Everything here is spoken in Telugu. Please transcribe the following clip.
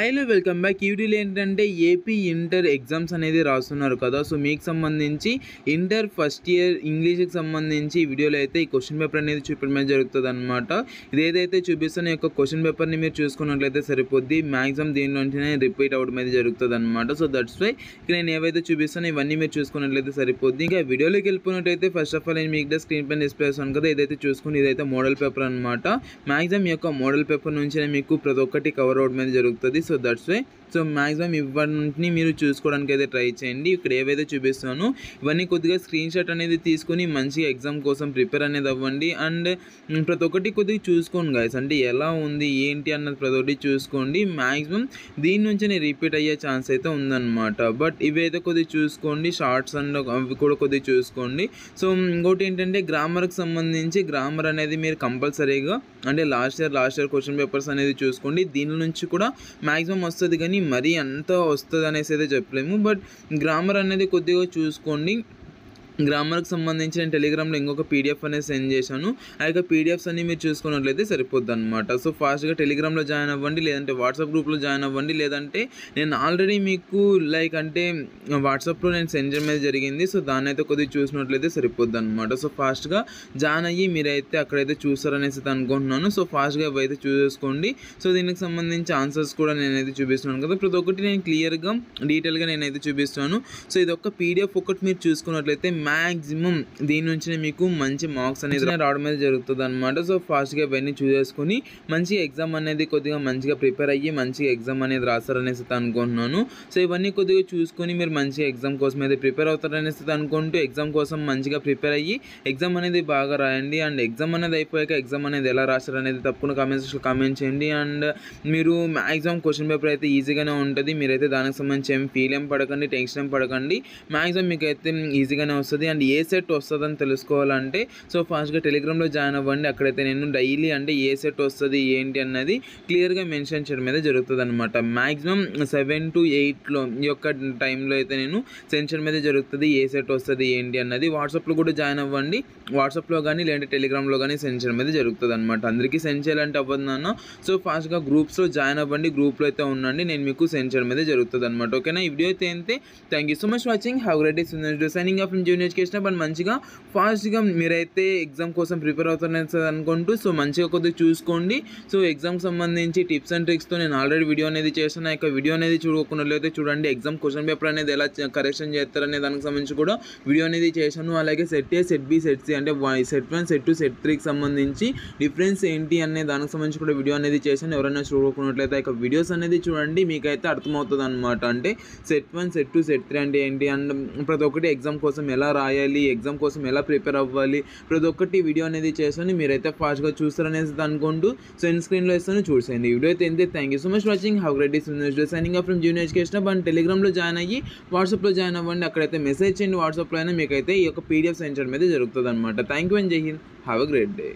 Hello welcome back. ఈ వీడియోలో ఏంటంటే ఏపీ ఇంటర్ ఎగ్జామ్స్ అనేది రాస్తున్నారు కదా. సో మీకు సంబంధించి ఇంటర్ ఫస్ట్ ఇయర్ ఇంగ్లీష్కి సంబంధించి ఈ వీడియోలో అయితే ఈ క్వశ్చన్ పేపర్ అనేది చూపించడం జరుగుతుంది అనమాట. ఇదేదైతే చూపిస్తున్న యొక్క క్వశ్చన్ పేపర్ని మీరు చూసుకున్నట్లయితే సరిపోద్ది. మ్యాక్సిమం దీనిలోంచినే రిపీట్ అవ్వడం అనేది జరుగుతుంది అనమాట. సో దట్స్ వై ఇక నేను ఏవైతే చూపిస్తానో ఇవన్నీ మీరు చూసుకున్నట్లయితే సరిపోద్ది. ఇంకా వీడియోలోకి వెళ్ళిపోయినట్టయితే ఫస్ట్ ఆఫ్ ఆల్ నేను మీకు స్క్రీన్ పైన డిస్ప్లే చేస్తాను కదా, ఇదైతే చూసుకుని ఇదైతే మోడల్ పేపర్ అనమాట. మ్యాక్సిమం ఈ యొక్క మోడల్ పేపర్ నుంచి మీకు ప్రతి ఒక్కటి కవర్ అవడం అనేది జరుగుతుంది. So that's why so maximum ఇవన్నీ మీరు చూసుకోవడానికి అయితే ట్రై చేయండి. ఇక్కడ ఏవైతే చూపిస్తానో ఇవన్నీ కొద్దిగా స్క్రీన్ షాట్ అనేది తీసుకొని మంచిగా ఎగ్జామ్ కోసం ప్రిపేర్ అనేది అవ్వండి. అండ్ ప్రతి ఒక్కటి కొద్దిగా చూసుకోండి గైస్, అంటే ఎలా ఉంది ఏంటి అన్నది ప్రతి ఒక్కటి చూసుకోండి. మ్యాక్సిమం దీని నుంచి రిపీట్ అయ్యే ఛాన్స్ అయితే ఉందన్నమాట. బట్ ఇవైతే కొద్దిగా చూసుకోండి, షార్ట్స్ అండ్ అవి కూడా కొద్దిగా చూసుకోండి. సో ఇంకోటి ఏంటంటే గ్రామర్కి సంబంధించి గ్రామర్ అనేది మీరు కంపల్సరీగా అంటే లాస్ట్ ఇయర్ క్వశ్చన్ పేపర్స్ అనేది చూసుకోండి. దీని నుంచి కూడా మ్యాక్సిమం వస్తుంది, కానీ మరీ అంత వస్తుంది అనేసి అయితే చెప్పలేము. బట్ గ్రామర్ అనేది కొద్దిగా చూసుకోండి. గ్రామర్కి సంబంధించి నేను టెలిగ్రామ్లో ఇంకొక పీడిఎఫ్ అనేది సెండ్ చేశాను. ఆ యొక్క పీడిఎఫ్స్ అన్ని మీరు చూసుకున్నట్లయితే సరిపోద్ది అనమాట. సో ఫాస్ట్గా టెలిగ్రామ్లో జాయిన్ అవ్వండి, లేదంటే వాట్సాప్ గ్రూప్లో జాయిన్ అవ్వండి. లేదంటే నేను ఆల్రెడీ మీకు అంటే వాట్సాప్లో నేను సెండ్ చేయడం జరిగింది. సో దాన్ని అయితే కొద్దిగా చూసినట్లయితే సరిపోద్ది అనమాట. సో ఫాస్ట్గా జాయిన్ అయ్యి మీరైతే అక్కడైతే చూస్తారనేసి అనుకుంటున్నాను. సో ఫాస్ట్గా అవైతే చూసుకోండి. సో దీనికి సంబంధించి ఆన్సర్స్ కూడా నేనైతే చూపిస్తున్నాను కదా, ప్రతి ఒక్కటి నేను క్లియర్గా డీటెయిల్గా నేనైతే చూపిస్తాను. సో ఇది ఒక పీడిఎఫ్ ఒకటి మీరు చూసుకున్నట్లయితే మ్యాక్సిమం దీని నుంచి మీకు మంచి మార్క్స్ అనేది రావడం అనేది జరుగుతుంది అనమాట. సో ఫాస్ట్గా ఇవన్నీ చూసేసుకొని మంచిగా ఎగ్జామ్ అనేది కొద్దిగా మంచిగా ప్రిపేర్ అయ్యి మంచిగా ఎగ్జామ్ అనేది రాస్తారనేసి అనుకుంటున్నాను. సో ఇవన్నీ కొద్దిగా చూసుకొని మీరు మంచిగా ఎగ్జామ్ కోసం అయితే ప్రిపేర్ అవుతారనేసి అనుకుంటూ ఎగ్జామ్ కోసం మంచిగా ప్రిపేర్ అయ్యి ఎగ్జామ్ అనేది బాగా రాయండి. అండ్ ఎగ్జామ్ అనేది అయిపోయాక ఎగ్జామ్ అనేది ఎలా రాస్తారు అనేది తప్పకుండా కామెంట్ చేయండి. అండ్ మీరు మ్యాక్సిమం క్వశ్చన్ పేపర్ అయితే ఈజీగానే ఉంటుంది. మీరైతే దానికి సంబంధించి ఏం పడకండి, టెన్షన్ ఏం పడకండి. మ్యాక్సిమం మీకు అయితే ఈజీగానే వస్తుంది. అండ్ ఏ సెట్ వస్తుందని తెలుసుకోవాలంటే సో ఫాస్ట్గా టెలిగ్రామ్లో జాయిన్ అవ్వండి. అక్కడైతే నేను డైలీ అంటే ఏ సెట్ వస్తుంది ఏంటి అన్నది క్లియర్గా మెన్షన్ చేయడం మీద జరుగుతుంది అనమాట. మ్యాక్సిమం 7 to 8 ఈ యొక్క టైంలో అయితే నేను సెండ్ చేయడం మీద జరుగుతుంది ఏ సెట్ వస్తుంది ఏంటి అన్నది. వాట్సాప్లో కూడా జాయిన్ అవ్వండి, వాట్సాప్లో కానీ లేదంటే టెలిగ్రామ్లో కానీ సెండ్ చేయడం మీద జరుగుతుంది అనమాట. అందరికీ సెండ్ చేయాలంటే అవ్వదు నాన్న. సో ఫాస్ట్గా గ్రూప్స్లో జాయిన్ అవ్వండి, గ్రూప్లో అయితే ఉండండి, నేను మీకు సెండ్ చేయడం మీద జరుగుతుంది అనమాట. ఓకేనా, ఈ వీడియో అయితే అంతే. Thank you so much watching. Have great day. Signing off from Junior education. But మంచిగా ఫాస్ట్గా మీరైతే ఎగ్జామ్ కోసం ప్రిపేర్ అవుతారని అనుకుంటూ సో మంచిగా కొద్దిగా చూసుకోండి. సో ఎగ్జామ్కి సంబంధించి టిప్స్ అండ్ ట్రిక్స్తో నేను ఆల్రెడీ వీడియో అనేది చేశాను. ఆ యొక్క వీడియో అనేది చూడకున్నట్లయితే చూడండి. ఎగ్జామ్ క్వశ్చన్ పేపర్ అనేది ఎలా కరెక్షన్ చేస్తారనే దానికి సంబంధించి కూడా వీడియో అనేది చేశాను. అలాగే సెట్ ఏ, సెట్ బి, సెట్ సి అంటే సెట్ 1, సెట్ 2, సెట్ 3కి సంబంధించి డిఫరెన్స్ ఏంటి అనే దానికి సంబంధించి కూడా వీడియో అనేది చేశాను. ఎవరైనా చూడకున్నట్లయితే ఆ వీడియోస్ అనేది చూడండి, మీకైతే అర్థమవుతుంది అనమాట. అంటే సెట్ 1, సెట్ 2, సెట్ 3 అంటే ఏంటి అండ్ ప్రతి ఒక్కటి ఎగ్జామ్ కోసం ఎలా రాయాలి, ఎగ్జామ్ కోసం ఎలా ప్రిపేర్ అవ్వాలి, ప్రతి ఒక్కటి వీడియో అనేది చేస్తాను. మీరైతే ఫాస్ట్గా చూస్తారనేసి అనుకుంటూ సో స్క్రీన్లో ఇస్తాను, చూసేయండి. వీడియో అయితే ఎంతే. Thank you so much watching. Have great day. Signing off from Junior Education. And టెలిగ్రామ్లో జాయిన్ అయ్యి వాట్సాప్లో జాయిన్ అవ్వండి. అక్కడైతే మెసేజ్ చేయండి, వాట్సాప్లో అయినా మీకైతే ఈ యొక్క పీడిఎఫ్ సెండ్ చేయడం మీద జరుగుతుంది అనమాట. థ్యాంక్ యూ అండ్ జై Hind. Have a great day.